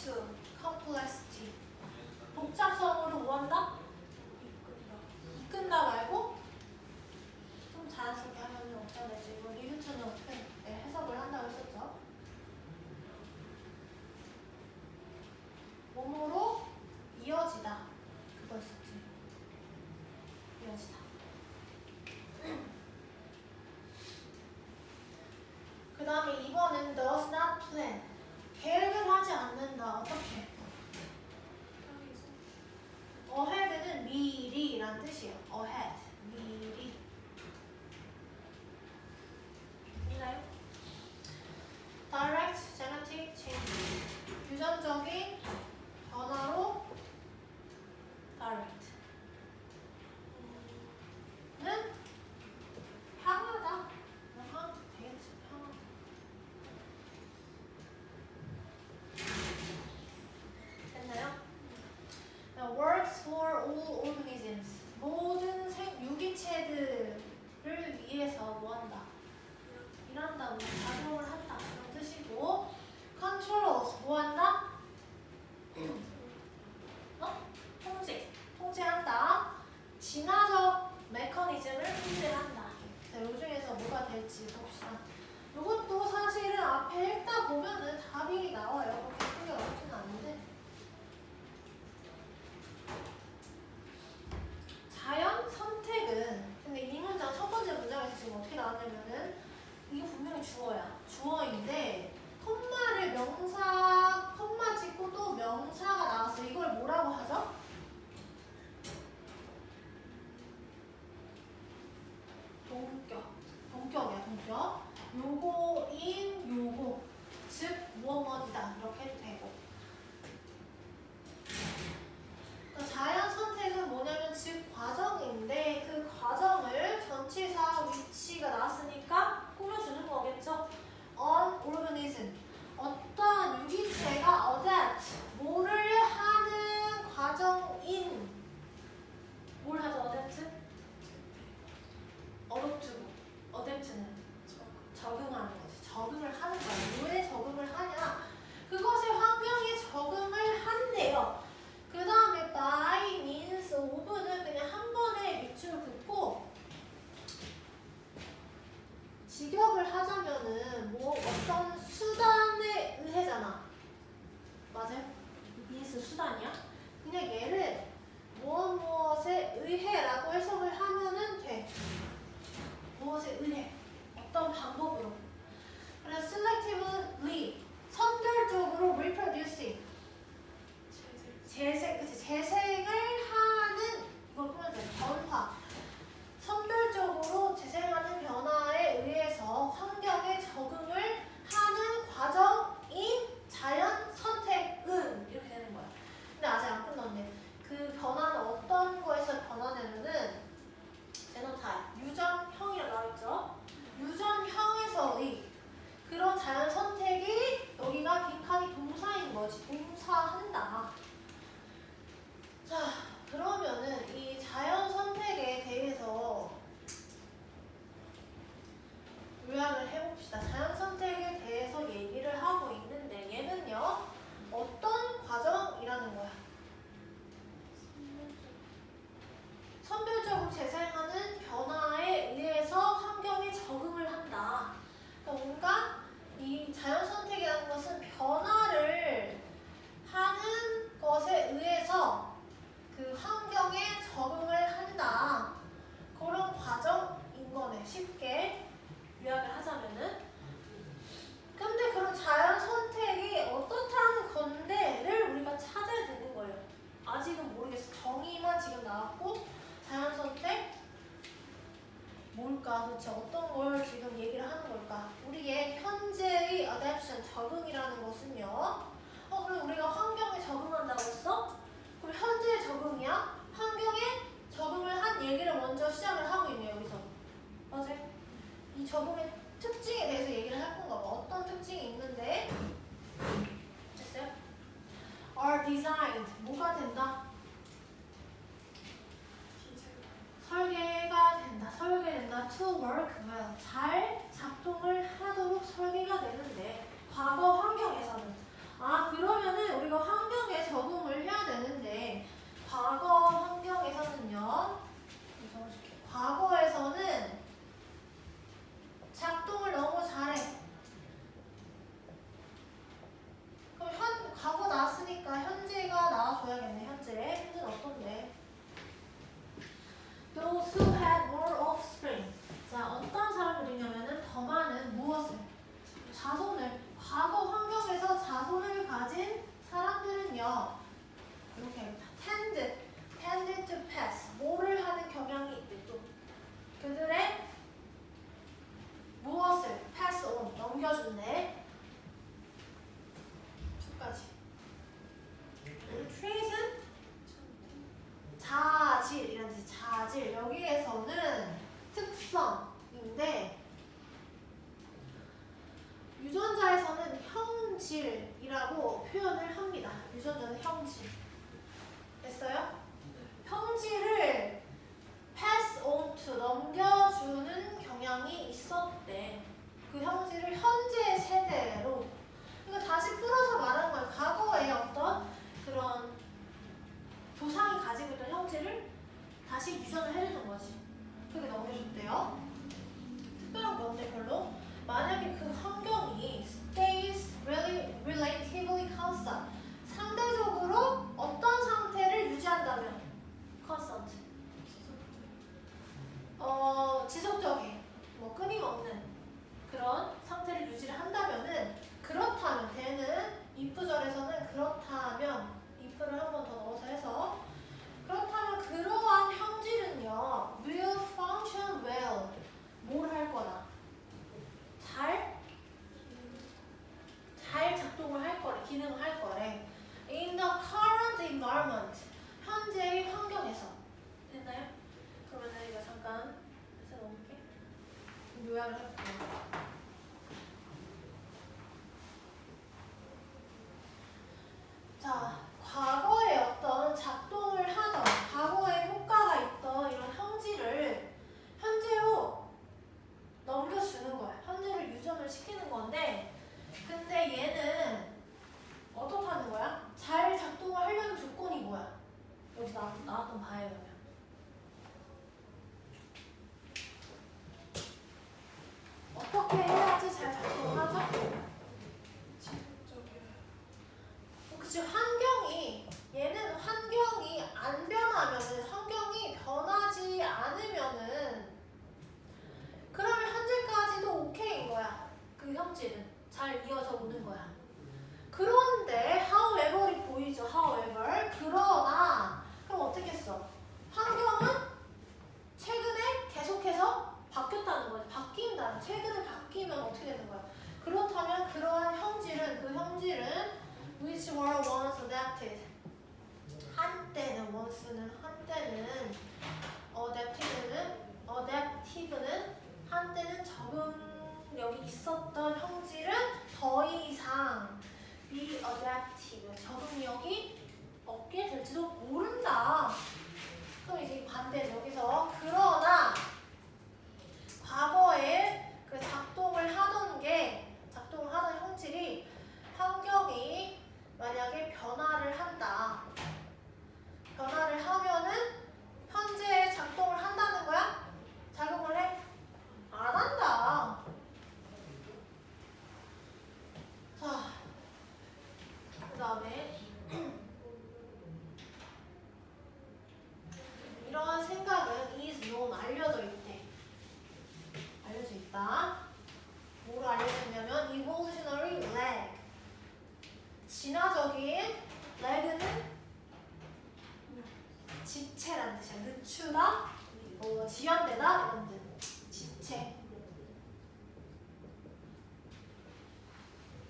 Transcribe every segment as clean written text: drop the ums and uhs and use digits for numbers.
to complexity. 복잡성으로 뭐한다? 이끈다 말고 좀 자연스럽게 하면 어떻게 되지? 이거 리뷰트는 어떻게 해석을 한다고 했었죠? 몸으로 이어지다. 그거 있었지. 이어지다. 그 다음에 2번은 does not plan. 계획을 하지 않는다. 어떻게? ahead는 미리란 뜻이에요. ahead. 미리. 있나요? direct genetic change. 유전적인 변화로 direct. 는 향하다. 향 되겠지. 향하다. 됐나요? Now, works for all organisms. 모든 유기체들을 위해서 뭐한다? 일한다, 작용을 한다 이런 뜻이고, controls 뭐한다? 통제한다. 진화적 메커니즘을 통제한다. 자, 이 중에서 뭐가 될지 봅시다. 이것도 사실은 앞에 읽다 보면은 답이 나와요. 그렇게 크게 어렵지는 않은데. 자연 선택은, 근데 이 문장 첫 번째 문장에서 지금 어떻게 나왔냐면은 이게 분명히 주어야. 주어인데 콤마를 명사, 콤마 찍고 또 명사가 나왔어. 이걸 뭐라고 하죠? 동격이야, 동격. 요거인 요거. 즉, 무엇이다. 이렇게 해도 되고. 그러니까 자연 선택은 뭐냐면 즉 과정인데 그 과정을 전치사 위치가 나왔으니까 꾸며주는 거겠죠. On organism. 어떠한 유기체가 adapt. 뭐를 하는 과정인. 뭘 하죠, adapt? adapt는 적응하는 거지. 적응을 하는 거야. 왜 적응을 하냐? 그것의 환경에 적응을 한대요. 그 다음에 by means of는 그냥 한 번에 밑줄 긋고 직역을 하자면은 뭐 어떤 수단에 의해잖아. 맞아요? means 수단이야? 그냥 얘를 무엇에 의해라고 해석을 하면은 돼. 무엇에 의해? 어떤 방법으로? 그래서 selectively 선별적으로 reproducing 재생을 하는 이걸 보면 돼. 변화. 선별적으로 재생하는 변화에 의해서 환경에 적응을 하는 과정인 자연 선택은 이렇게 되는 거야. 근데 아직 안 끝났네. 그 변화는 어떤 거에서 변화되면은 제노타입, 유전형이라고 나와있죠. 유전형에서의 그런 자연 선택이 여기가 빈칸이 동사인 거지. 동사한다. 자, 그러면은 이 자연 선택에 대해서 요약을 해봅시다. 자연 선택에 대해서 얘기를 하고 있는데 얘는요, 어떤 과정이라는 거야? 선별적으로 재생하는 변화에 의해서 환경에 적응을 한다. 그러니까 뭔가 이 자연 선택이라는 것은 변화를 하는 것에 의해서 그 환경에 적응을 한다. 그런 과정인 거네. 쉽게 요약을 하자면은. 근데 그런 자연 선택이 어떻다는 건데를 우리가 찾아야 되는 거예요. 아직은 모르겠어. 정의만 지금 나왔고 자연 선택 뭘까? 도대체 어떤 걸 지금 얘기를 하는 걸까? 우리의 현재의 adaptation, 적응이라는 것은요. 그럼 우리가 환경에 적응한다고 했어? 그럼 현재의 적응이야? 환경에 적응을 한 얘기를 먼저 시작을 하고 있네요, 여기서. 맞아요? 이 적응의 특징에 대해서 얘기를 할 건가 봐. 어떤 특징이 있는데? 됐어요? are designed. 뭐가 된다? 설계가 된다. 설계된다. to work well. 잘 작동을 하도록 설계가 되는데 과거 환경에서는 그러면은 우리가 자손을, 과거 환경에서 자손을 가진 사람들은요, 이렇게 tend to pass, 뭐를 하는 경향이 있대. 또 그들의 무엇을 pass on, 넘겨준대. 수까지. trait은 자질, 이런 뜻. 자질. 여기에서는 특성인데, 유전자에서는 형질이라고 표현을 합니다. 유전자는 형질. 됐어요? 형질을 pass on to, 넘겨주는 경향이 있었대. 그 형질을 현재 세대로. 그러니까 다시 풀어서 말하는 거예요. 과거에 어떤 그런 조상이 가지고 있던 형질을 다시 유전을 해주는 거지. 그게 넘겨줬대요. 특별한 건데 별로. 만약에 그 환경이 stays relatively constant, 상대적으로 어떤 상태를 유지한다면 constant, 지속적인, 뭐 끊임없는 그런 상태를 유지를 한다면은, 그렇다면 대는 if절에서는 그렇다면 if를 한 번 더 넣어서 해서, 그렇다면 그러한 형질은요 will function well, 뭘 할 거다, 잘 작동을 할 거래, 기능을 할 거래. In the current environment, 현재의 환경에서. 됐나요? 그러면 이거 잠깐 해서 놓을게. 요약을 해볼게요. 자, 과거에 어떤 작동을 하던, 과거에 효과가 있던 이런 형질을 현재로 넘겨주는 거야. 현재를 유전을 시키는 건데, 근데 얘는 어떻다는 거야? 잘 작동을 하려는 조건이 뭐야? 여기서 나왔던 바에 의하면 어떻게 해야지 잘 작동하죠? 그치, 얘는 환경이 안 변하면은, 환경이 변하지 않으면은, 그러면 현재까지도 오케이인 거야. 그 형질은 잘 이어져 오는 거야. 그런데 however이 보이죠? however. 그러나 그럼 어떻게 써? 환경은 최근에 계속해서 바뀌었다는 거지. 바뀐다. 최근에 바뀌면 어떻게 되는 거야? 그렇다면 그러한 형질은, 그 형질은 which were once adapted, 한때는, once는 한때는, adaptive는 한때는 적응력이 있었던 형질은 더 이상 be adaptive, 적응력이 없게 될지도 모른다. 그럼 이제 반대는 여기서 그러나 과거에 그 작동을 하던 형질이 환경이 만약에 변화를 한다. 변화를 하면은 현재에 작동을 한다는 거야? 작용을 해? 안 한다. 자, 그 다음에 이러한 생각은 is known, 알려져 있대. 알려져 있다. 뭐로 알려져 있냐면 evolutionary lag, 진화적인 lag는 지체라는 뜻이야. 늦추다, 지연되다 이런 뜻. 지체.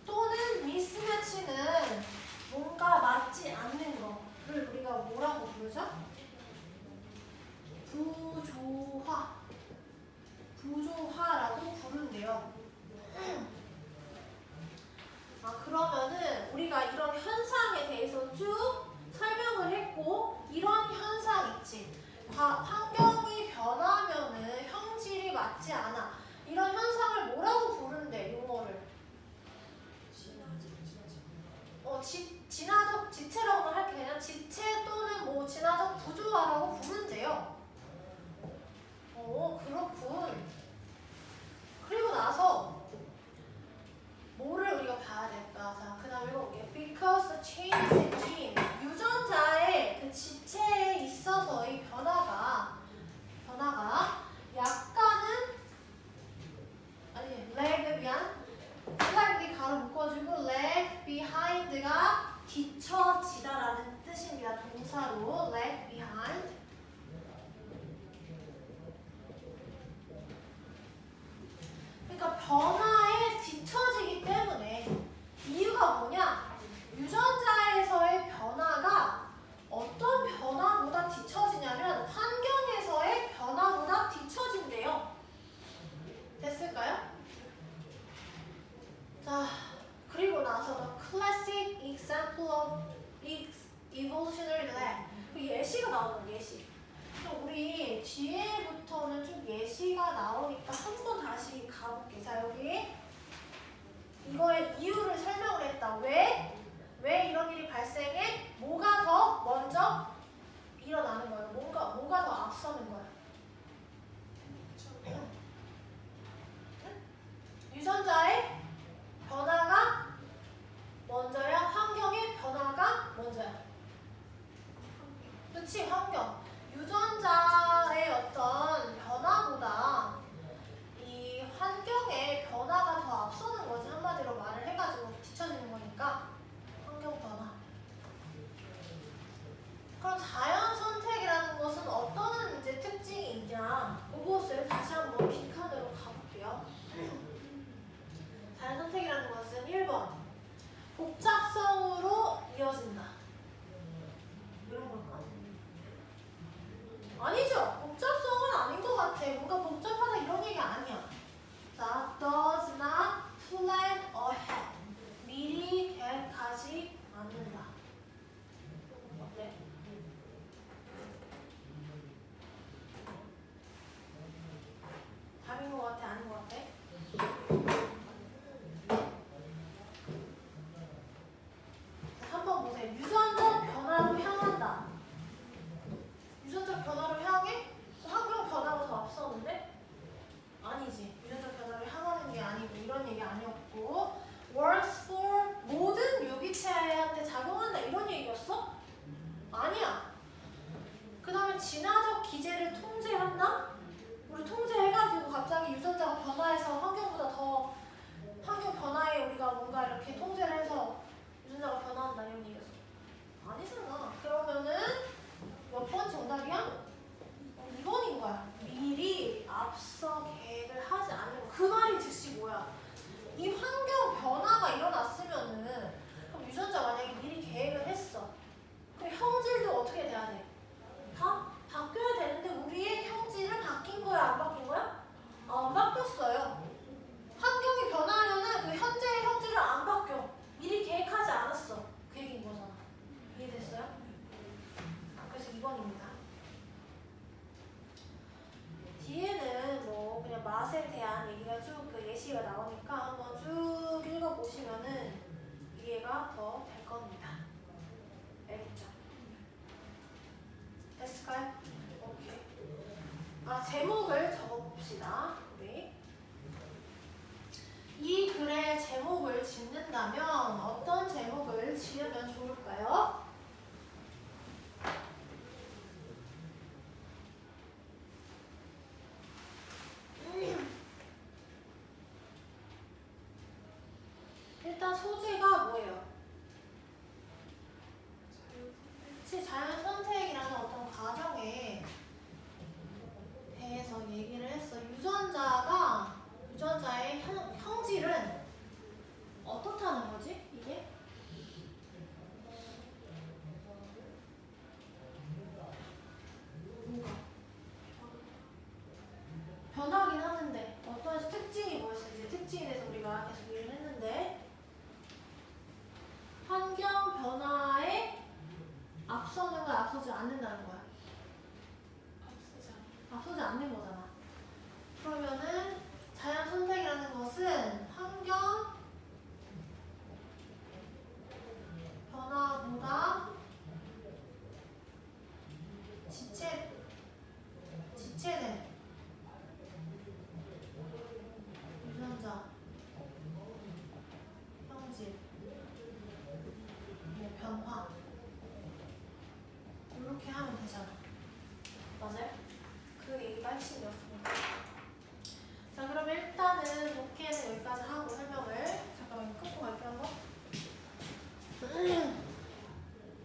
또는 mismatch는 뭔가 맞지 않는 거를 우리가 뭐라고 부르죠? 부조화라고 부른대요. 그러면은 우리가 이런 현상에 대해서 쭉 설명을 했고, 이런 현상 있지. 환경이 변하면은 형질이 맞지 않아. 이런 현상을 뭐라고 부른대, 용어를? 진화적 지체라고는 할 게 아니라 지체 또는 뭐 진화적 부조화라고 부른대요. 그렇군. 그리고 나서 뭐를 우리가 봐야 될까? 자, 그 다음에 읽어볼게요. Because the changes in gene, 유전자의 그 지체에 있어서의 변화가 약간은 가볼게. 자, 여기 이거의 이유를 설명을 했다. 왜 이런 일이 발생해? 뭐가 더 먼저 일어나는 거예요? 뭐가 더 앞서는 거예요? 유전자의 변화가 먼저야? 환경의 변화가 먼저야? 그치, 환경. 유전자의 어떤 변화보다 이 환경의 변화가 더 앞서는 거지. 한마디로 말을 해가지고 뒤처지는 거니까 환경 변화. 그럼 자연 선택이라는 것은 어떤 이제 특징이 있냐? 그것을 다시 한번 빈칸으로 가볼게요. 자연 선택이라는 것은 1번 복잡성으로 이어진다. 이런 걸까? 아니죠. 복잡성은 아닌 것 같아. 뭔가 복잡하다 이런 얘기 아니야. 자, does not plan ahead. 미리 계획하지 않는다. 네. 답인 것 같아? 아닌 것 같아? 한번 보세요. 유전적 변화로 향한다. 유전적 변화로 향해? 환경 변화가 더 앞서는데? 아니지. 유전적 변화로 향하는 게 아니고 이런 얘기 아니었고 works for 모든 유기체한테 작용한다 이런 얘기였어? 아니야. 그 다음에 진화적 기제를 통제한다? 우리 통제해가지고 갑자기 유전자가 변화해서 환경보다 더 환경 변화에 우리가 뭔가 이렇게 통제를 해서 유전자가 변화한다 이런 얘기였어. 아니잖아. 그러면은 몇 번 정답이야? 2번인 거야. 미리 앞서 계획을 하지 않는 거. 그 말이 즉시 뭐야? 이 환경 변화가 일어났으면은 그럼 유전자 만약에 미리 계획을 했어. 그럼 형질도 어떻게 돼야 돼? 다 바뀌어야 되는데 우리의 형질은 바뀐 거야? 안 바뀐 거야? 안 바뀌었어요. 환경이 변하면은 그 현재의 형질은 안 바뀌어. 미리 계획하지 않았어. 그 얘기인 거잖아. 이해됐어요? 그래서 2번입니다. 뒤에는 뭐 그냥 맛에 대한 얘기가 쭉 그 예시가 나오니까 한번 쭉 읽어보시면은 이해가 더 될 겁니다. 알겠죠? 됐을까요? 오케이. 아, 제목을 적어봅시다. 우리. 이 글의 제목을 짓는다면 어떤 제목을 지으면 좋을까요? 일단 소재가 뭐예요? 그치, 자연 선택이라는 어떤 과정에 대해서 얘기를 했어. 유전자의 형질은 어떻다는 거지? 이게? 뭐가? 변하게